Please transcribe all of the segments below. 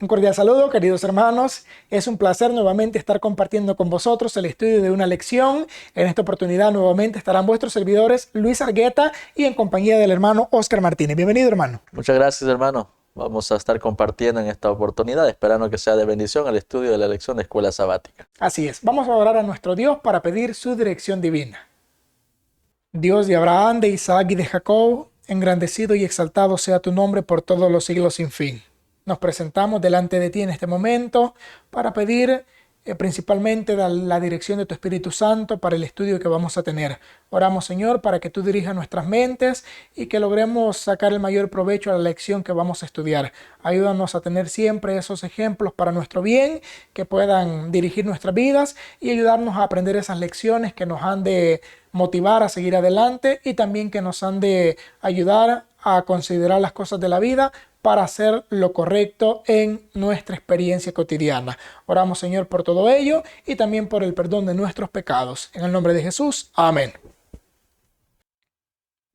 Un cordial saludo, queridos hermanos. Es un placer nuevamente estar compartiendo con vosotros el estudio de una lección. En esta oportunidad nuevamente estarán vuestros servidores Luis Argueta y en compañía del hermano Oscar Martínez. Bienvenido, hermano. Muchas gracias, hermano. Vamos a estar compartiendo en esta oportunidad, esperando que sea de bendición el estudio de la lección de escuela sabática. Así es. Vamos a orar a nuestro Dios para pedir su dirección divina. Dios de Abraham, de Isaac y de Jacob, engrandecido y exaltado sea tu nombre por todos los siglos sin fin. Nos presentamos delante de ti en este momento para pedir principalmente la dirección de tu Espíritu Santo para el estudio que vamos a tener. Oramos, Señor, para que tú dirijas nuestras mentes y que logremos sacar el mayor provecho a la lección que vamos a estudiar. Ayúdanos a tener siempre esos ejemplos para nuestro bien, que puedan dirigir nuestras vidas y ayudarnos a aprender esas lecciones que nos han de motivar a seguir adelante y también que nos han de ayudar a considerar las cosas de la vida para hacer lo correcto en nuestra experiencia cotidiana. Oramos, Señor, por todo ello y también por el perdón de nuestros pecados. En el nombre de Jesús. Amén.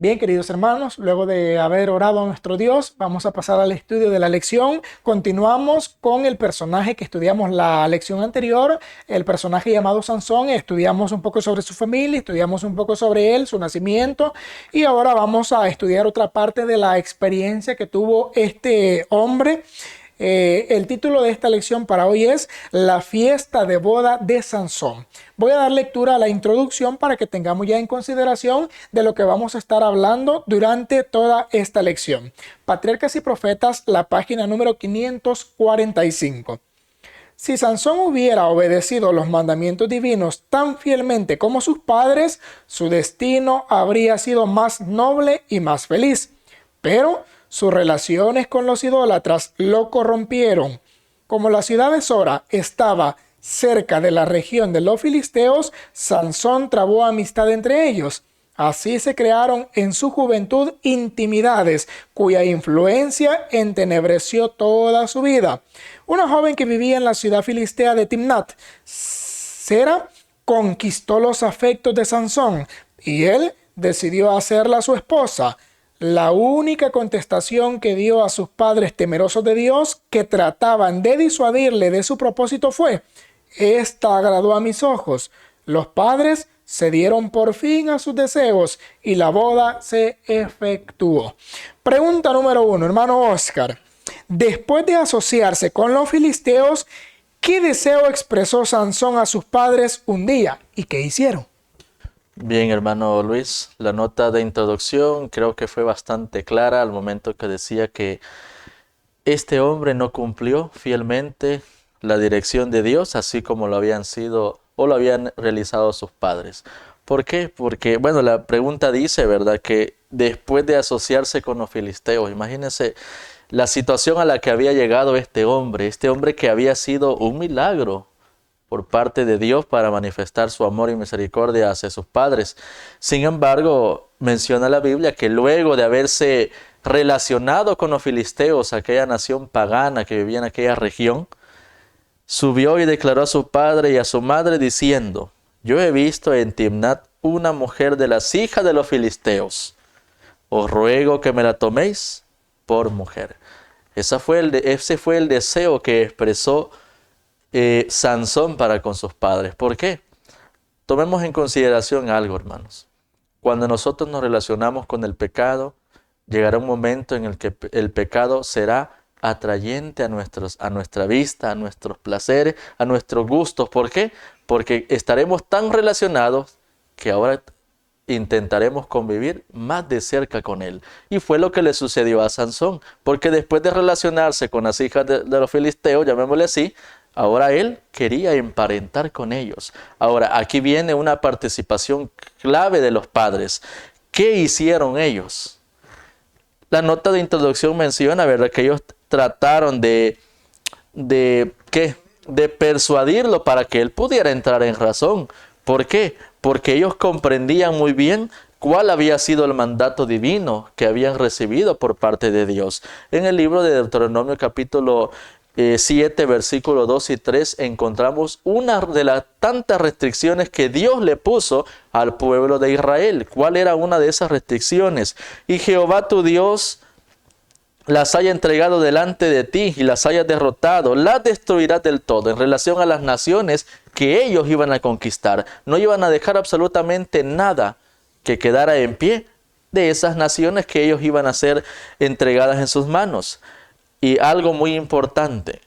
Bien, queridos hermanos, luego de haber orado a nuestro Dios, vamos a pasar al estudio de la lección. Continuamos con el personaje que estudiamos la lección anterior, el personaje llamado Sansón. Estudiamos un poco sobre su familia, estudiamos un poco sobre él, su nacimiento, y ahora vamos a estudiar otra parte de la experiencia que tuvo este hombre. El título de esta lección para hoy es La fiesta de boda de Sansón. Voy a dar lectura a la introducción para que tengamos ya en consideración de lo que vamos a estar hablando durante toda esta lección. Patriarcas y Profetas, la página número 545. Si Sansón hubiera obedecido los mandamientos divinos tan fielmente como sus padres, su destino habría sido más noble y más feliz. Pero sus relaciones con los idólatras lo corrompieron. Como la ciudad de Sora estaba cerca de la región de los filisteos, Sansón trabó amistad entre ellos. Así se crearon en su juventud intimidades, cuya influencia entenebreció toda su vida. Una joven que vivía en la ciudad filistea de Timnat Sera conquistó los afectos de Sansón y él decidió hacerla su esposa. La única contestación que dio a sus padres temerosos de Dios, que trataban de disuadirle de su propósito, fue: «Esta agradó a mis ojos». Los padres cedieron por fin a sus deseos y la boda se efectuó. Pregunta número 1, hermano Oscar. Después de asociarse con los filisteos, ¿qué deseo expresó Sansón a sus padres un día y qué hicieron? Bien, hermano Luis, la nota de introducción creo que fue bastante clara al momento que decía que este hombre no cumplió fielmente la dirección de Dios, así como lo habían sido o lo habían realizado sus padres. ¿Por qué? Porque, bueno, la pregunta dice, ¿verdad?, que después de asociarse con los filisteos, imagínense la situación a la que había llegado este hombre que había sido un milagro por parte de Dios para manifestar su amor y misericordia hacia sus padres. Sin embargo, menciona la Biblia que luego de haberse relacionado con los filisteos, aquella nación pagana que vivía en aquella región, subió y declaró a su padre y a su madre diciendo: «Yo he visto en Timnat una mujer de las hijas de los filisteos. Os ruego que me la toméis por mujer». Ese fue el deseo que expresó Sansón para con sus padres. ¿Por qué? Tomemos en consideración algo, hermanos. Cuando nosotros nos relacionamos con el pecado, llegará un momento en el que el pecado será atrayente a nuestra vista, a nuestros placeres, a nuestros gustos. ¿Por qué? Porque estaremos tan relacionados que ahora intentaremos convivir más de cerca con él. Y fue lo que le sucedió a Sansón, porque después de relacionarse con las hijas de los filisteos, llamémosle así, ahora él quería emparentar con ellos. Ahora, aquí viene una participación clave de los padres. ¿Qué hicieron ellos? La nota de introducción menciona, ¿verdad?, que ellos trataron de persuadirlo para que él pudiera entrar en razón. ¿Por qué? Porque ellos comprendían muy bien cuál había sido el mandato divino que habían recibido por parte de Dios. En el libro de Deuteronomio capítulo 7, versículos 2 y 3, encontramos una de las tantas restricciones que Dios le puso al pueblo de Israel. ¿Cuál era una de esas restricciones? «Y Jehová tu Dios las haya entregado delante de ti y las hayas derrotado, las destruirás del todo. En relación a las naciones que ellos iban a conquistar, no iban a dejar absolutamente nada que quedara en pie de esas naciones que ellos iban a ser entregadas en sus manos. Y algo muy importante,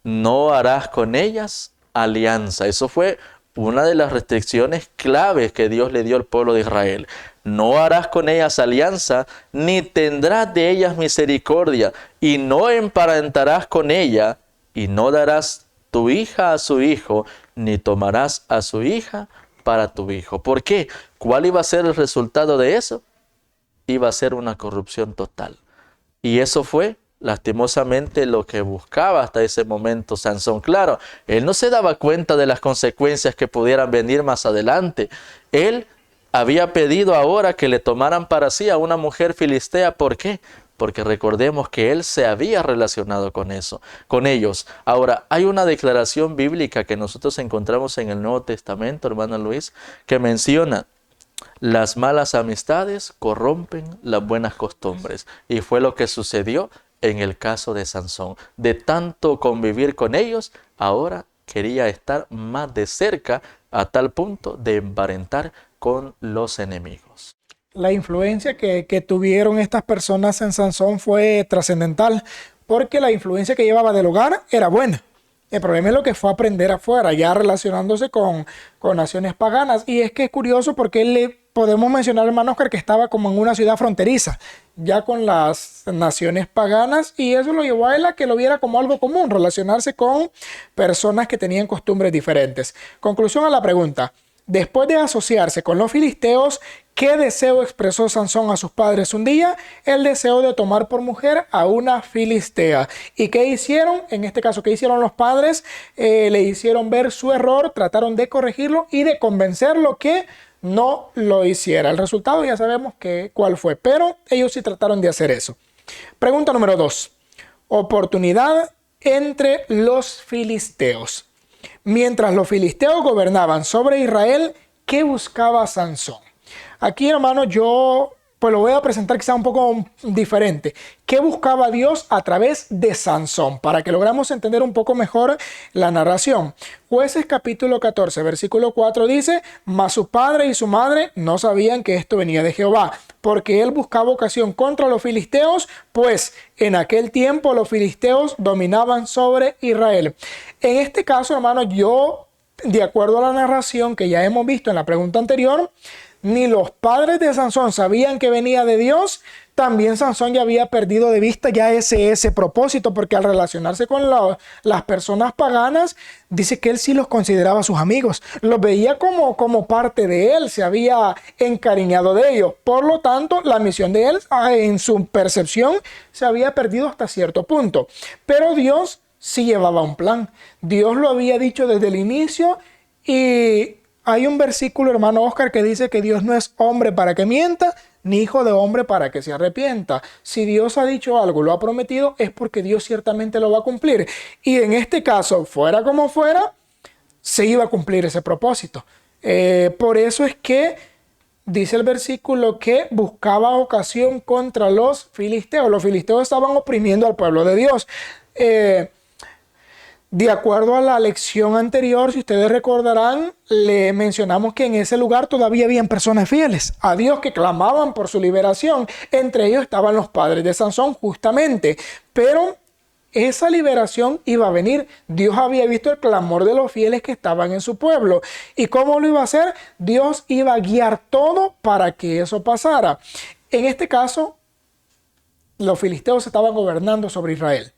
no harás con ellas alianza. Eso fue una de las restricciones claves que Dios le dio al pueblo de Israel. No harás con ellas alianza, ni tendrás de ellas misericordia, y no emparentarás con ella, y no darás tu hija a su hijo, ni tomarás a su hija para tu hijo. ¿Por qué? ¿Cuál iba a ser el resultado de eso? Iba a ser una corrupción total. Y eso fue lastimosamente lo que buscaba hasta ese momento Sansón. Claro, él no se daba cuenta de las consecuencias que pudieran venir más adelante. Él había pedido ahora que le tomaran para sí a una mujer filistea. ¿Por qué? Porque recordemos que él se había relacionado con ellos. Ahora, hay una declaración bíblica que nosotros encontramos en el Nuevo Testamento, hermano Luis, que menciona: las malas amistades corrompen las buenas costumbres. Y fue lo que sucedió en el caso de Sansón. De tanto convivir con ellos, ahora quería estar más de cerca, a tal punto de emparentar con los enemigos. La influencia que tuvieron estas personas en Sansón fue trascendental, porque la influencia que llevaba del hogar era buena. El problema es lo que fue a aprender afuera, ya relacionándose con naciones paganas. Y es que es curioso porque podemos mencionar, hermano Oscar, que estaba como en una ciudad fronteriza, ya con las naciones paganas, y eso lo llevó a él a que lo viera como algo común, relacionarse con personas que tenían costumbres diferentes. Conclusión a la pregunta: después de asociarse con los filisteos, ¿qué deseo expresó Sansón a sus padres un día? El deseo de tomar por mujer a una filistea. ¿Y qué hicieron? En este caso, ¿qué hicieron los padres? Le hicieron ver su error, trataron de corregirlo y de convencerlo que no lo hiciera. El resultado ya sabemos cuál fue, pero ellos sí trataron de hacer eso. Pregunta número 2. Oportunidad entre los filisteos. Mientras los filisteos gobernaban sobre Israel, ¿qué buscaba Sansón? Aquí, hermano, yo pues lo voy a presentar quizá un poco diferente. ¿Qué buscaba Dios a través de Sansón? Para que logramos entender un poco mejor la narración. Jueces capítulo 14, versículo 4 dice: mas su padre y su madre no sabían que esto venía de Jehová, porque él buscaba ocasión contra los filisteos, pues en aquel tiempo los filisteos dominaban sobre Israel. En este caso, hermano, yo, de acuerdo a la narración que ya hemos visto en la pregunta anterior, ni los padres de Sansón sabían que venía de Dios. También Sansón ya había perdido de vista ya ese propósito, porque al relacionarse con las personas paganas, dice que él sí los consideraba sus amigos, los veía como parte de él, se había encariñado de ellos. Por lo tanto, la misión de él, en su percepción, se había perdido hasta cierto punto. Pero Dios sí llevaba un plan. Dios lo había dicho desde el inicio, y hay un versículo, hermano Oscar, que dice que Dios no es hombre para que mienta, ni hijo de hombre para que se arrepienta. Si Dios ha dicho algo, lo ha prometido, es porque Dios ciertamente lo va a cumplir. Y en este caso, fuera como fuera, se iba a cumplir ese propósito. Por eso es que dice el versículo que buscaba ocasión contra los filisteos. Los filisteos estaban oprimiendo al pueblo de Dios. De acuerdo a la lección anterior, si ustedes recordarán, le mencionamos que en ese lugar todavía habían personas fieles a Dios que clamaban por su liberación. Entre ellos estaban los padres de Sansón, justamente. Pero esa liberación iba a venir. Dios había visto el clamor de los fieles que estaban en su pueblo. ¿Y cómo lo iba a hacer? Dios iba a guiar todo para que eso pasara. En este caso, los filisteos estaban gobernando sobre Israel.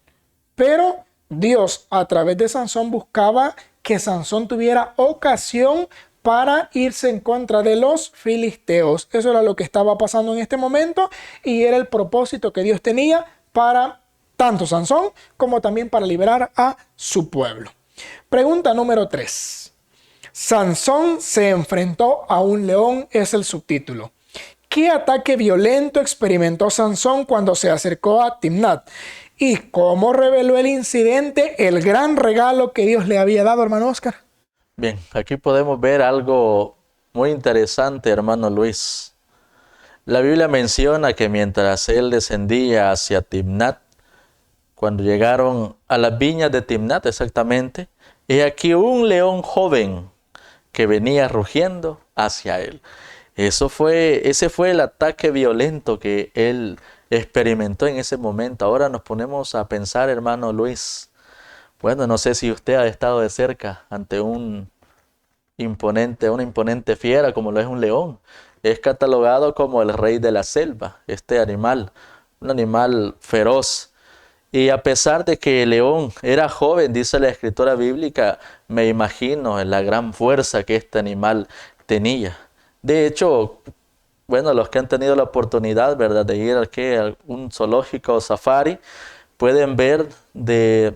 Pero Dios, a través de Sansón, buscaba que Sansón tuviera ocasión para irse en contra de los filisteos. Eso era lo que estaba pasando en este momento, y era el propósito que Dios tenía para tanto Sansón como también para liberar a su pueblo. Pregunta número 3. Sansón se enfrentó a un león, es el subtítulo. ¿Qué ataque violento experimentó Sansón cuando se acercó a Timnat? ¿Y cómo reveló el incidente el gran regalo que Dios le había dado, hermano Oscar? Bien, aquí podemos ver algo muy interesante, hermano Luis. La Biblia menciona que mientras él descendía hacia Timnat, cuando llegaron a las viñas de Timnat exactamente, he aquí un león joven que venía rugiendo hacia él. Ese fue el ataque violento que él experimentó en ese momento. Ahora nos ponemos a pensar, hermano Luis. Bueno, no sé si usted ha estado de cerca ante una imponente fiera como lo es un león. Es catalogado como el rey de la selva, este animal, un animal feroz. Y a pesar de que el león era joven, dice la escritura bíblica, me imagino en la gran fuerza que este animal tenía. De hecho, bueno, los que han tenido la oportunidad, ¿verdad?, de ir a un zoológico o safari, pueden ver de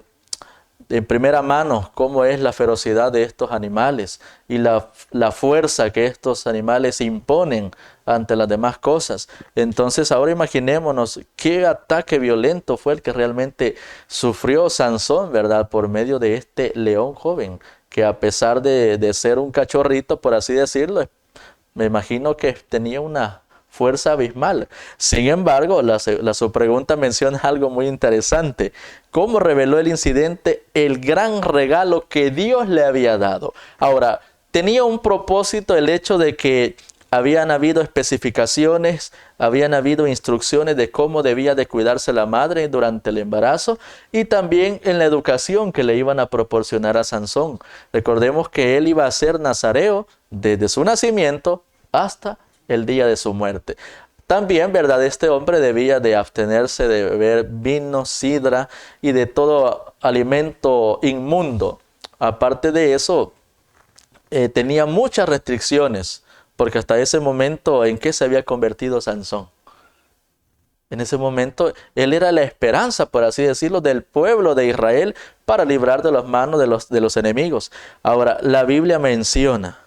primera mano cómo es la ferocidad de estos animales y la fuerza que estos animales imponen ante las demás cosas. Entonces ahora imaginémonos qué ataque violento fue el que realmente sufrió Sansón, ¿verdad?, por medio de este león joven, que a pesar de ser un cachorrito, por así decirlo, me imagino que tenía una fuerza abismal. Sin embargo, su pregunta menciona algo muy interesante. ¿Cómo reveló el incidente el gran regalo que Dios le había dado? Ahora, tenía un propósito el hecho de que habían habido especificaciones, habían habido instrucciones de cómo debía de cuidarse la madre durante el embarazo y también en la educación que le iban a proporcionar a Sansón. Recordemos que él iba a ser nazareo desde su nacimiento hasta el día de su muerte. También, ¿verdad?, este hombre debía de abstenerse de beber vino, sidra y de todo alimento inmundo. Aparte de eso, tenía muchas restricciones, porque hasta ese momento, ¿en qué se había convertido Sansón? En ese momento, él era la esperanza, por así decirlo, del pueblo de Israel para librar de las manos de los enemigos. Ahora, la Biblia menciona,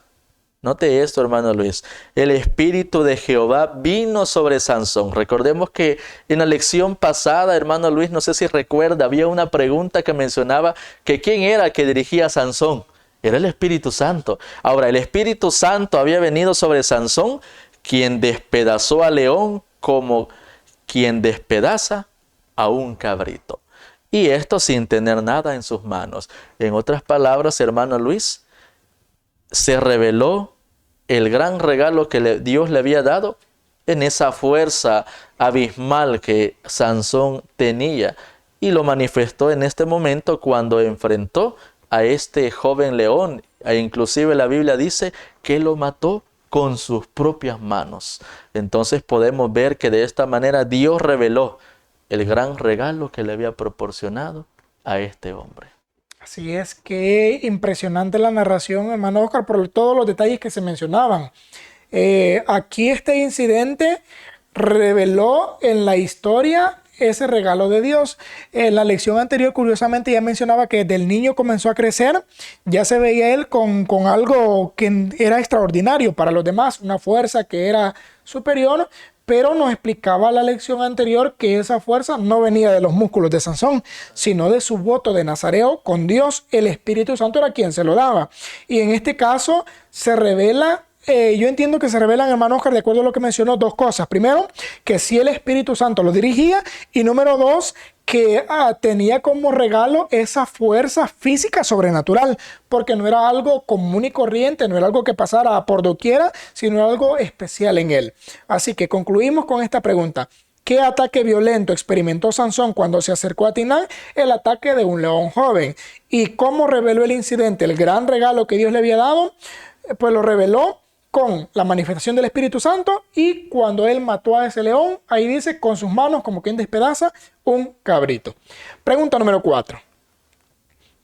note esto, hermano Luis, el Espíritu de Jehová vino sobre Sansón. Recordemos que en la lección pasada, hermano Luis, no sé si recuerda, había una pregunta que mencionaba que quién era el que dirigía a Sansón. Era el Espíritu Santo. Ahora, el Espíritu Santo había venido sobre Sansón, quien despedazó al león como quien despedaza a un cabrito. Y esto sin tener nada en sus manos. En otras palabras, hermano Luis, se reveló el gran regalo que Dios le había dado en esa fuerza abismal que Sansón tenía. Y lo manifestó en este momento cuando enfrentó a este joven león. E inclusive la Biblia dice que lo mató con sus propias manos. Entonces podemos ver que de esta manera Dios reveló el gran regalo que le había proporcionado a este hombre. Así es, que impresionante la narración, hermano Oscar, por todos los detalles que se mencionaban. Aquí este incidente reveló en la historia ese regalo de Dios. En la lección anterior, curiosamente, ya mencionaba que desde el niño comenzó a crecer, ya se veía él con algo que era extraordinario para los demás, una fuerza que era superior, pero nos explicaba la lección anterior que esa fuerza no venía de los músculos de Sansón, sino de su voto de nazareo con Dios. El Espíritu Santo era quien se lo daba. Y en este caso se revela, yo entiendo que se revelan, hermano Oscar, de acuerdo a lo que mencionó, dos cosas. Primero, que sí el Espíritu Santo lo dirigía, y número dos, que tenía como regalo esa fuerza física sobrenatural, porque no era algo común y corriente, no era algo que pasara por doquiera, sino algo especial en él. Así que concluimos con esta pregunta. ¿Qué ataque violento experimentó Sansón cuando se acercó a Timnat? El ataque de un león joven. ¿Y cómo reveló el incidente el gran regalo que Dios le había dado? Pues lo reveló con la manifestación del Espíritu Santo, y cuando él mató a ese león, ahí dice, con sus manos como quien despedaza un cabrito. Pregunta número 4.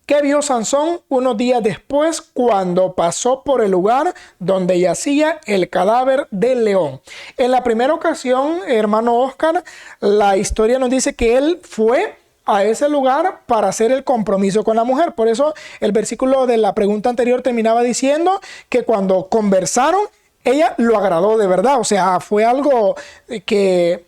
¿Qué vio Sansón unos días después cuando pasó por el lugar donde yacía el cadáver del león? En la primera ocasión, hermano Oscar, la historia nos dice que él fue a ese lugar para hacer el compromiso con la mujer. Por eso el versículo de la pregunta anterior terminaba diciendo que cuando conversaron, ella lo agradó de verdad. O sea, fue algo que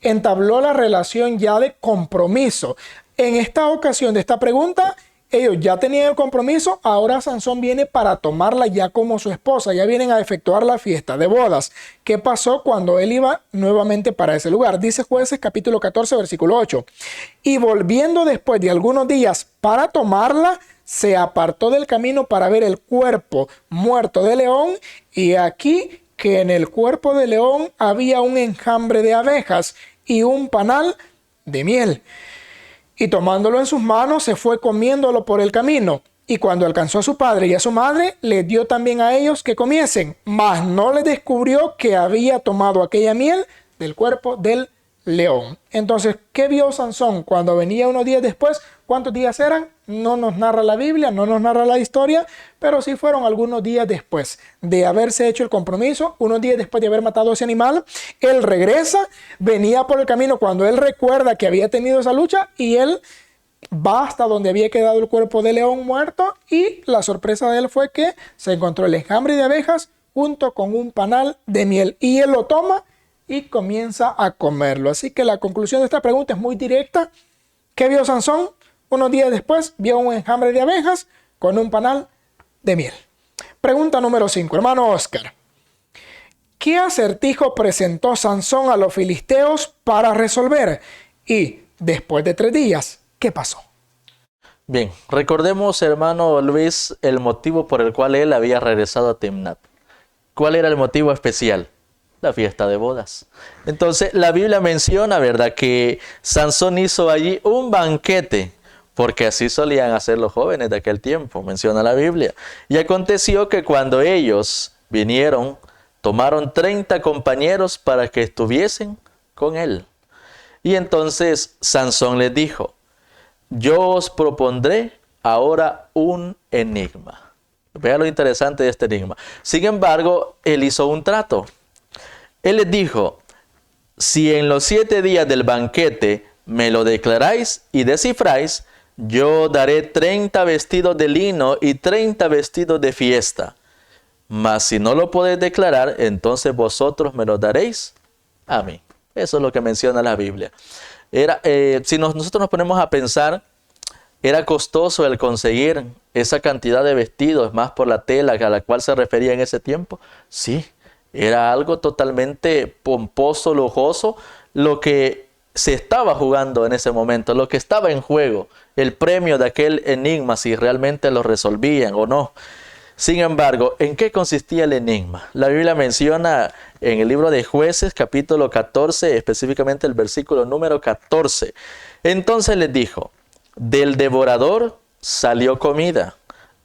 entabló la relación ya de compromiso. En esta ocasión de esta pregunta, ellos ya tenían el compromiso, ahora Sansón viene para tomarla ya como su esposa, ya vienen a efectuar la fiesta de bodas. ¿Qué pasó cuando él iba nuevamente para ese lugar? Dice Jueces capítulo 14, versículo 8. Y volviendo después de algunos días para tomarla, se apartó del camino para ver el cuerpo muerto de león, y aquí que en el cuerpo de león había un enjambre de abejas y un panal de miel. Y tomándolo en sus manos, se fue comiéndolo por el camino. Y cuando alcanzó a su padre y a su madre, les dio también a ellos que comiesen. Mas no les descubrió que había tomado aquella miel del cuerpo del león. Entonces, ¿qué vio Sansón cuando venía unos días después? ¿Cuántos días eran? No nos narra la Biblia, no nos narra la historia, pero sí fueron algunos días después de haberse hecho el compromiso, unos días después de haber matado a ese animal. Él regresa, venía por el camino cuando él recuerda que había tenido esa lucha, y él va hasta donde había quedado el cuerpo de león muerto, y la sorpresa de él fue que se encontró el enjambre de abejas junto con un panal de miel, y él lo toma y comienza a comerlo. Así que la conclusión de esta pregunta es muy directa. ¿Qué vio Sansón? Unos días después vio un enjambre de abejas con un panal de miel. Pregunta número 5, hermano Oscar. ¿Qué acertijo presentó Sansón a los filisteos para resolver? Y después de 3 días, ¿qué pasó? Bien, recordemos, hermano Luis, el motivo por el cual él había regresado a Timnat. ¿Cuál era el motivo especial? La fiesta de bodas. Entonces, la Biblia menciona, ¿verdad?, que Sansón hizo allí un banquete, porque así solían hacer los jóvenes de aquel tiempo, menciona la Biblia. Y aconteció que cuando ellos vinieron, tomaron 30 compañeros para que estuviesen con él. Y entonces Sansón les dijo: yo os propondré ahora un enigma. Vea lo interesante de este enigma. Sin embargo, él hizo un trato. Él les dijo: si en los 7 días del banquete me lo declaráis y descifráis, yo daré 30 vestidos de lino y 30 vestidos de fiesta. Mas si no lo podéis declarar, entonces vosotros me lo daréis a mí. Eso es lo que menciona la Biblia. Si nosotros nos ponemos a pensar, ¿era costoso el conseguir esa cantidad de vestidos, más por la tela a la cual se refería en ese tiempo? Sí, era algo totalmente pomposo, lujoso, lo que se estaba jugando en ese momento, lo que estaba en juego, el premio de aquel enigma, si realmente lo resolvían o no. Sin embargo, ¿en qué consistía el enigma? La Biblia menciona en el libro de Jueces, capítulo 14, específicamente el versículo número 14. Entonces les dijo: del devorador salió comida,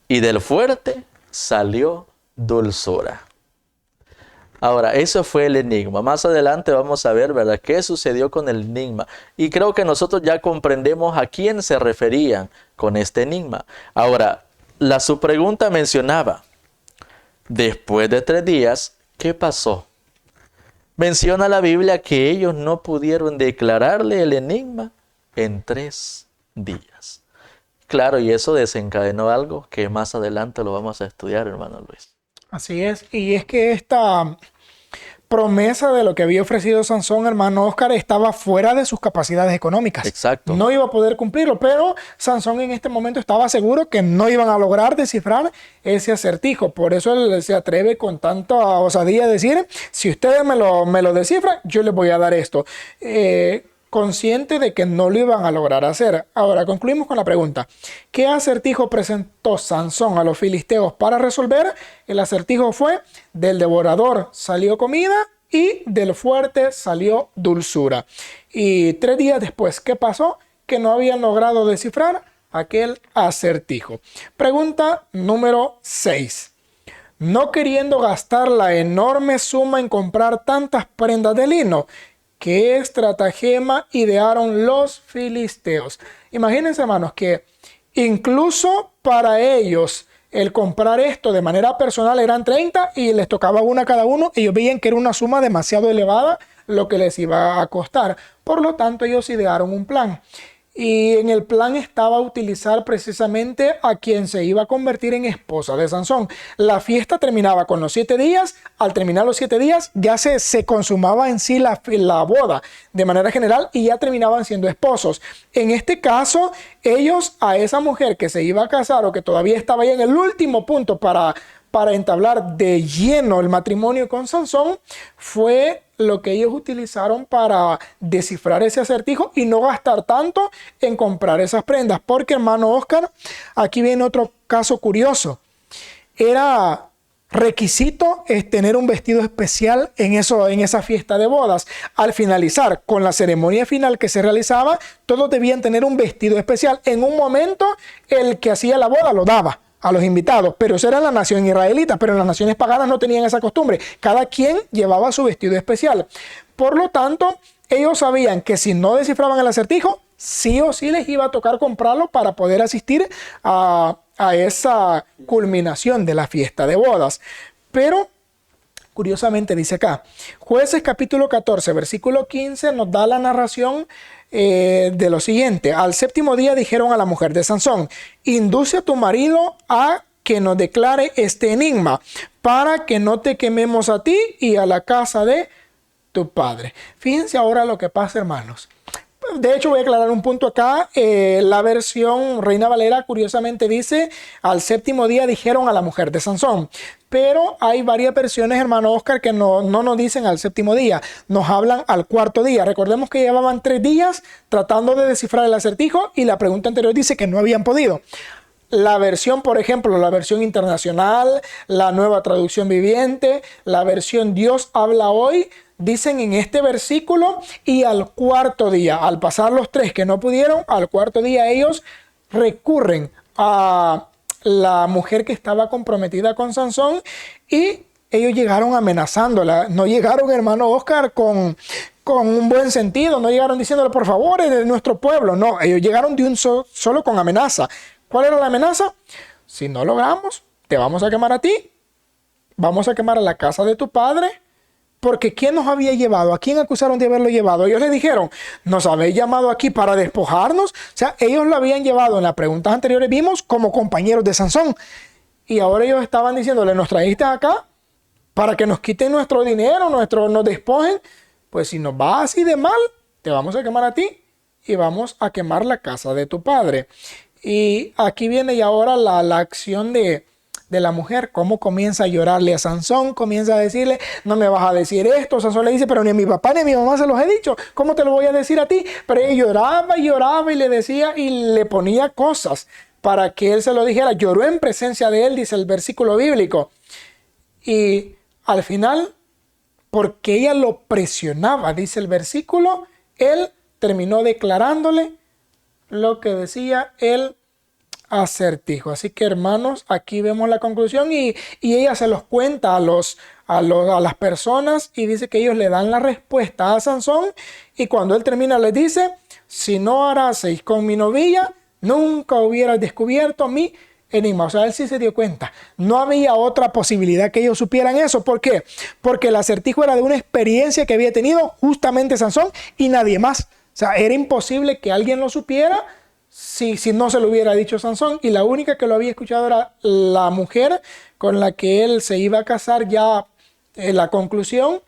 y del fuerte salió dulzura. Ahora, eso fue el enigma. Más adelante vamos a ver, ¿verdad?, qué sucedió con el enigma. Y creo que nosotros ya comprendemos a quién se referían con este enigma. Ahora, su pregunta mencionaba: después de 3 días, ¿qué pasó? Menciona la Biblia que ellos no pudieron declararle el enigma en 3 días. Claro, y eso desencadenó algo que más adelante lo vamos a estudiar, hermano Luis. Así es, y es que esta promesa de lo que había ofrecido Sansón, hermano Oscar, estaba fuera de sus capacidades económicas. Exacto. No iba a poder cumplirlo, pero Sansón en este momento estaba seguro que no iban a lograr descifrar ese acertijo. Por eso él se atreve con tanta osadía a decir: si ustedes me lo descifran, yo les voy a dar esto. Consciente de que no lo iban a lograr hacer. Ahora concluimos con la pregunta: ¿qué acertijo presentó Sansón a los filisteos para resolver? El acertijo fue: del devorador salió comida y del fuerte salió dulzura. Y 3 días después, ¿qué pasó? Que no habían logrado descifrar aquel acertijo. Pregunta número 6. No queriendo gastar la enorme suma en comprar tantas prendas de lino, ¿qué estratagema idearon los filisteos? Imagínense, hermanos, que incluso para ellos el comprar esto de manera personal eran 30 y les tocaba una a cada uno. Ellos veían que era una suma demasiado elevada lo que les iba a costar. Por lo tanto, ellos idearon un plan. y en el plan estaba utilizar precisamente a quien se iba a convertir en esposa de Sansón. La fiesta terminaba con los 7 días. Al terminar los 7 días ya se consumaba en sí la boda de manera general y ya terminaban siendo esposos. En este caso, ellos a esa mujer que se iba a casar o que todavía estaba ahí en el último punto para entablar de lleno el matrimonio con Sansón, fue lo que ellos utilizaron para descifrar ese acertijo y no gastar tanto en comprar esas prendas. Porque, hermano Oscar, aquí viene otro caso curioso. Era requisito tener un vestido especial en esa fiesta de bodas. Al finalizar con la ceremonia final que se realizaba, todos debían tener un vestido especial. En un momento, el que hacía la boda lo daba a los invitados, pero eso era la nación israelita, pero en las naciones paganas no tenían esa costumbre. Cada quien llevaba su vestido especial. Por lo tanto, ellos sabían que si no descifraban el acertijo, sí o sí les iba a tocar comprarlo para poder asistir a esa culminación de la fiesta de bodas. Pero curiosamente dice acá, Jueces capítulo 14, versículo 15 nos da la narración de lo siguiente. Al 7º día dijeron a la mujer de Sansón, induce a tu marido a que nos declare este enigma, para que no te quememos a ti y a la casa de tu padre. Fíjense ahora lo que pasa, hermanos. De hecho, voy a aclarar un punto acá. La versión Reina Valera curiosamente dice, al 7º día dijeron a la mujer de Sansón. Pero hay varias versiones, hermano Oscar, que no nos dicen al 7º día. Nos hablan al 4º día. Recordemos que llevaban 3 días tratando de descifrar el acertijo y la pregunta anterior dice que no habían podido. La versión, por ejemplo, la versión internacional, la Nueva Traducción Viviente, la versión Dios habla hoy, dicen en este versículo y al 4º día, al pasar los 3 que no pudieron, al 4º día ellos recurren a la mujer que estaba comprometida con Sansón y ellos llegaron amenazándola. No llegaron, hermano Oscar, con un buen sentido, no llegaron diciéndole por favor, es de nuestro pueblo. No, ellos llegaron de un solo con amenaza. ¿Cuál era la amenaza? Si no logramos, te vamos a quemar a ti, vamos a quemar a la casa de tu padre. Porque ¿quién nos había llevado? ¿A quién acusaron de haberlo llevado? Ellos le dijeron, nos habéis llamado aquí para despojarnos. O sea, ellos lo habían llevado, en las preguntas anteriores vimos, como compañeros de Sansón. Y ahora ellos estaban diciéndole, nos trajiste acá para que nos quiten nuestro dinero, nos despojen. Pues si nos va así de mal, te vamos a quemar a ti y vamos a quemar la casa de tu padre. Y aquí viene ya ahora la acción de la mujer, cómo comienza a llorarle a Sansón, comienza a decirle, no me vas a decir esto. Sansón le dice, pero ni a mi papá ni a mi mamá se los he dicho, ¿cómo te lo voy a decir a ti? Pero ella lloraba y lloraba y le decía y le ponía cosas para que él se lo dijera. Lloró en presencia de él, dice el versículo bíblico. Y al final, porque ella lo presionaba, dice el versículo, él terminó declarándole lo que decía él acertijo. Así que, hermanos, aquí vemos la conclusión y ella se los cuenta a las personas y dice que ellos le dan la respuesta a Sansón y cuando él termina les dice, si no haraseis con mi novilla, nunca hubieras descubierto mi enigma. O sea, él sí se dio cuenta. No había otra posibilidad que ellos supieran eso. ¿Por qué? Porque el acertijo era de una experiencia que había tenido justamente Sansón y nadie más. O sea, era imposible que alguien lo supiera si no se lo hubiera dicho Sansón, y la única que lo había escuchado era la mujer con la que él se iba a casar ya en la conclusión,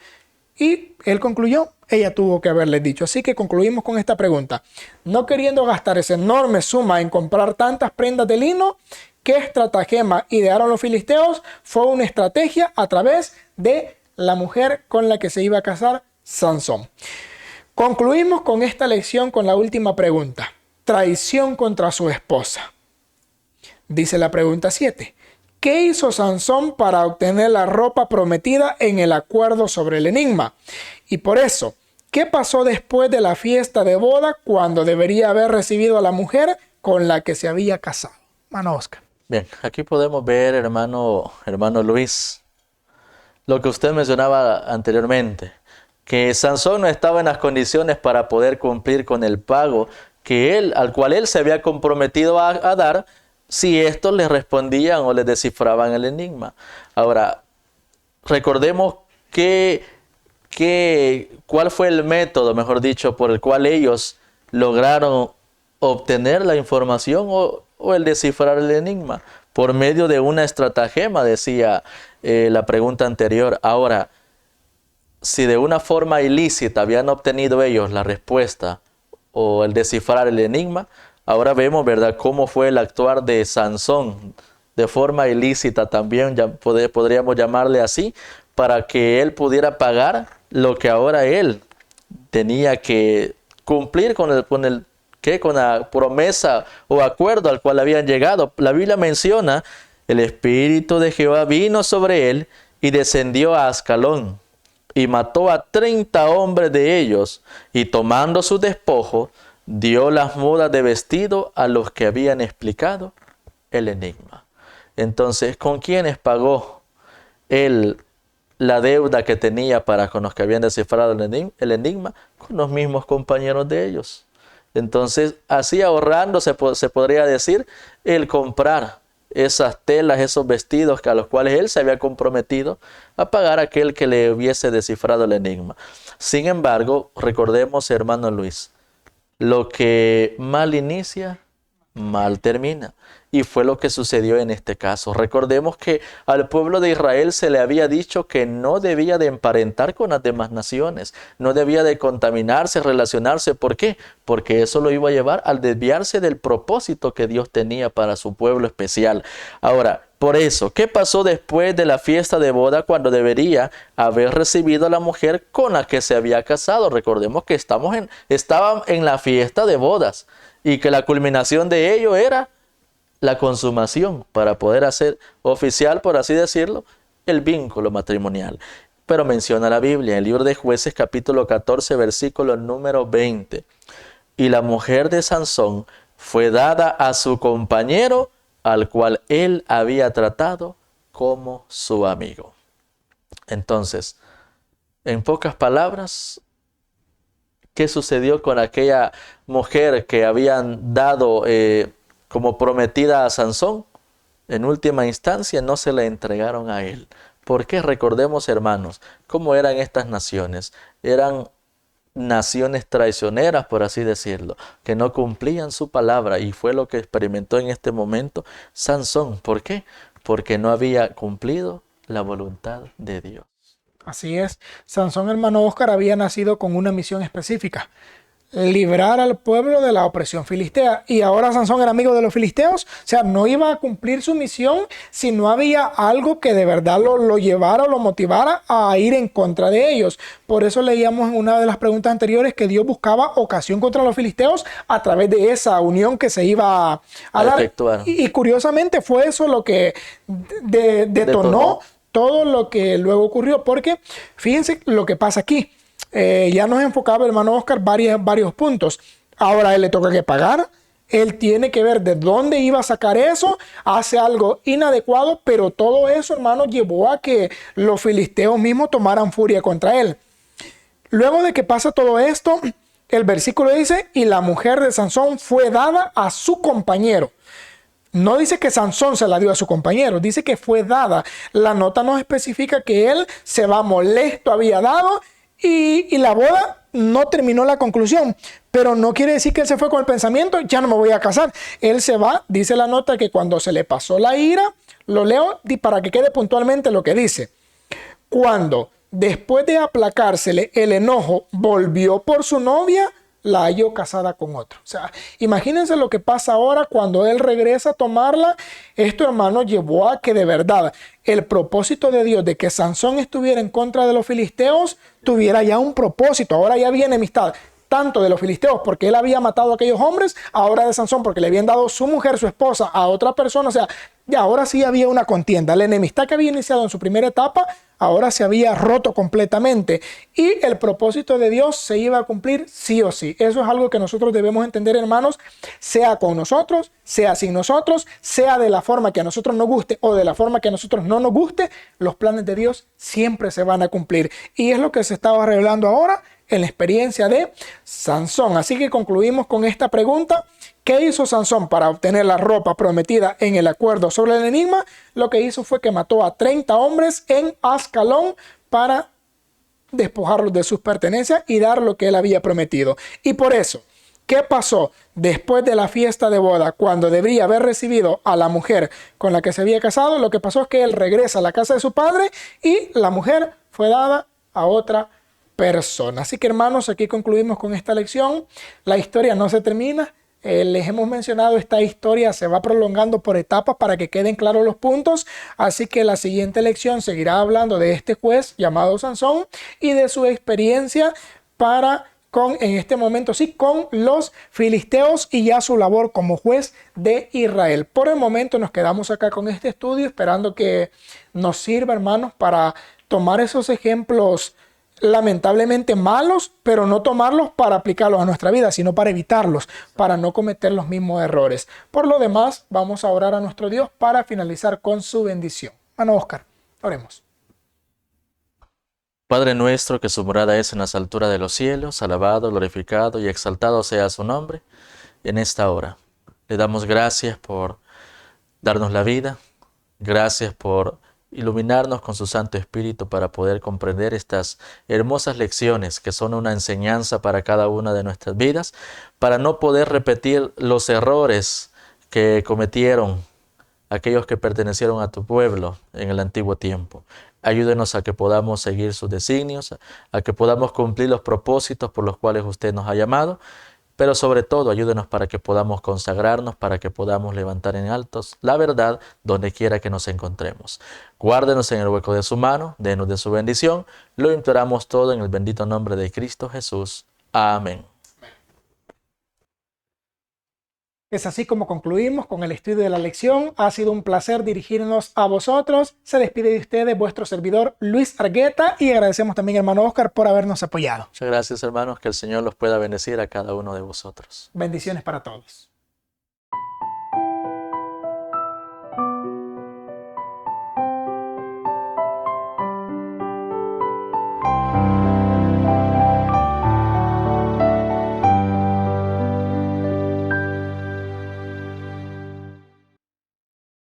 y él concluyó, ella tuvo que haberle dicho. Así que concluimos con esta pregunta. No queriendo gastar esa enorme suma en comprar tantas prendas de lino, ¿qué estratagema idearon los filisteos? Fue una estrategia a través de la mujer con la que se iba a casar Sansón. Concluimos con esta lección con la última pregunta. Traición contra su esposa. Dice la pregunta 7. ¿Qué hizo Sansón para obtener la ropa prometida en el acuerdo sobre el enigma? Y por eso, ¿qué pasó después de la fiesta de boda cuando debería haber recibido a la mujer con la que se había casado? Hermano Oscar. Bien, aquí podemos ver, hermano Luis, lo que usted mencionaba anteriormente, que Sansón no estaba en las condiciones para poder cumplir con el pago al cual él se había comprometido a dar, si estos le respondían o le descifraban el enigma. Ahora, recordemos cuál fue el método, mejor dicho, por el cual ellos lograron obtener la información o el descifrar el enigma por medio de una estratagema, decía la pregunta anterior. Ahora, si de una forma ilícita habían obtenido ellos la respuesta o el descifrar el enigma, ahora vemos, ¿verdad?, cómo fue el actuar de Sansón de forma ilícita también, ya podríamos llamarle así, para que él pudiera pagar lo que ahora él tenía que cumplir con la promesa o acuerdo al cual habían llegado. La Biblia menciona: el Espíritu de Jehová vino sobre él y descendió a Ascalón y mató a 30 hombres de ellos, y tomando su despojo, dio las mudas de vestido a los que habían explicado el enigma. Entonces, ¿con quiénes pagó él la deuda que tenía para con los que habían descifrado el enigma? Con los mismos compañeros de ellos. Entonces, así ahorrando, se podría decir, el comprar esas telas, esos vestidos a los cuales él se había comprometido a pagar a aquel que le hubiese descifrado el enigma. Sin embargo, recordemos, hermano Luis, lo que mal inicia, mal termina. Y fue lo que sucedió en este caso. Recordemos que al pueblo de Israel se le había dicho que no debía de emparentar con las demás naciones, no debía de contaminarse, relacionarse. ¿Por qué? Porque eso lo iba a llevar al desviarse del propósito que Dios tenía para su pueblo especial. Ahora, por eso, ¿qué pasó después de la fiesta de boda cuando debería haber recibido a la mujer con la que se había casado? Recordemos que estaban en la fiesta de bodas y que la culminación de ello era la consumación para poder hacer oficial, por así decirlo, el vínculo matrimonial. Pero menciona la Biblia en el libro de Jueces capítulo 14 versículo número 20. Y la mujer de Sansón fue dada a su compañero, al cual él había tratado como su amigo. Entonces, en pocas palabras, ¿qué sucedió con aquella mujer que habían dado como prometida a Sansón? En última instancia no se la entregaron a él. Porque recordemos, hermanos, cómo eran estas naciones. Eran naciones traicioneras, por así decirlo, que no cumplían su palabra, y fue lo que experimentó en este momento Sansón. ¿Por qué? Porque no había cumplido la voluntad de Dios. Así es. Sansón, hermano Oscar, había nacido con una misión específica: librar al pueblo de la opresión filistea. Y ahora Sansón era amigo de los filisteos. O sea, no iba a cumplir su misión si no había algo que de verdad lo llevara o lo motivara a ir en contra de ellos. Por eso leíamos en una de las preguntas anteriores que Dios buscaba ocasión contra los filisteos a través de esa unión que se iba a dar. Efectuar. Y curiosamente fue eso lo que detonó todo lo que luego ocurrió. Porque fíjense lo que pasa aquí. Ya nos enfocaba, hermano Oscar, varios puntos. Ahora a él le toca que pagar. Él tiene que ver de dónde iba a sacar eso. Hace algo inadecuado, pero todo eso, hermano, llevó a que los filisteos mismos tomaran furia contra él. Luego de que pasa todo esto, el versículo dice: y la mujer de Sansón fue dada a su compañero. No dice que Sansón se la dio a su compañero, dice que fue dada. La nota nos especifica que él se va molesto, había dado. Y la boda no terminó la conclusión, pero no quiere decir que él se fue con el pensamiento: ya no me voy a casar. Él se va, dice la nota, que cuando se le pasó la ira, lo leo para que quede puntualmente lo que dice: cuando después de aplacársele el enojo volvió por su novia, la halló casada con otro. O sea, imagínense lo que pasa ahora cuando él regresa a tomarla. Esto, hermano, llevó a que de verdad el propósito de Dios de que Sansón estuviera en contra de los filisteos tuviera ya un propósito. Ahora ya había enemistad, tanto de los filisteos porque él había matado a aquellos hombres, ahora de Sansón porque le habían dado su mujer, su esposa, a otra persona. O sea, ya ahora sí había una contienda. La enemistad que había iniciado en su primera etapa ahora se había roto completamente, y el propósito de Dios se iba a cumplir sí o sí. Eso es algo que nosotros debemos entender, hermanos, sea con nosotros, sea sin nosotros, sea de la forma que a nosotros nos guste o de la forma que a nosotros no nos guste, los planes de Dios siempre se van a cumplir. Y es lo que se estaba revelando ahora en la experiencia de Sansón. Así que concluimos con esta pregunta: ¿qué hizo Sansón para obtener la ropa prometida en el acuerdo sobre el enigma? Lo que hizo fue que mató a 30 hombres en Ascalón para despojarlos de sus pertenencias y dar lo que él había prometido. Y por eso, ¿Qué pasó después de la fiesta de boda cuando debería haber recibido a la mujer con la que se había casado? Lo que pasó es que él regresa a la casa de su padre y la mujer fue dada a otra persona. Así que hermanos, aquí concluimos con esta lección. La historia no se termina. Les hemos mencionado, esta historia se va prolongando por etapas para que queden claros los puntos. Así que la siguiente lección seguirá hablando de este juez llamado Sansón y de su experiencia en este momento sí, con los filisteos y ya su labor como juez de Israel. Por el momento nos quedamos acá con este estudio, esperando que nos sirva, hermanos, para tomar esos ejemplos lamentablemente malos, pero no tomarlos para aplicarlos a nuestra vida, sino para evitarlos, para no cometer los mismos errores. Por lo demás, vamos a orar a nuestro Dios para finalizar con su bendición. Hermano Oscar, oremos. Padre nuestro, que su morada es en las alturas de los cielos, alabado, glorificado y exaltado sea su nombre en esta hora. Le damos gracias por darnos la vida, gracias por iluminarnos con su Santo Espíritu para poder comprender estas hermosas lecciones que son una enseñanza para cada una de nuestras vidas, para no poder repetir los errores que cometieron aquellos que pertenecieron a tu pueblo en el antiguo tiempo. Ayúdenos a que podamos seguir sus designios, a que podamos cumplir los propósitos por los cuales usted nos ha llamado, pero sobre todo ayúdenos para que podamos consagrarnos, para que podamos levantar en altos la verdad donde quiera que nos encontremos. Guárdenos en el hueco de su mano, denos de su bendición. Lo imploramos todo en el bendito nombre de Cristo Jesús. Amén. Es así como concluimos con el estudio de la lección. Ha sido un placer dirigirnos a vosotros. Se despide de ustedes vuestro servidor Luis Argueta y agradecemos también, hermano Oscar, por habernos apoyado. Muchas gracias, hermanos. Que el Señor los pueda bendecir a cada uno de vosotros. Bendiciones para todos.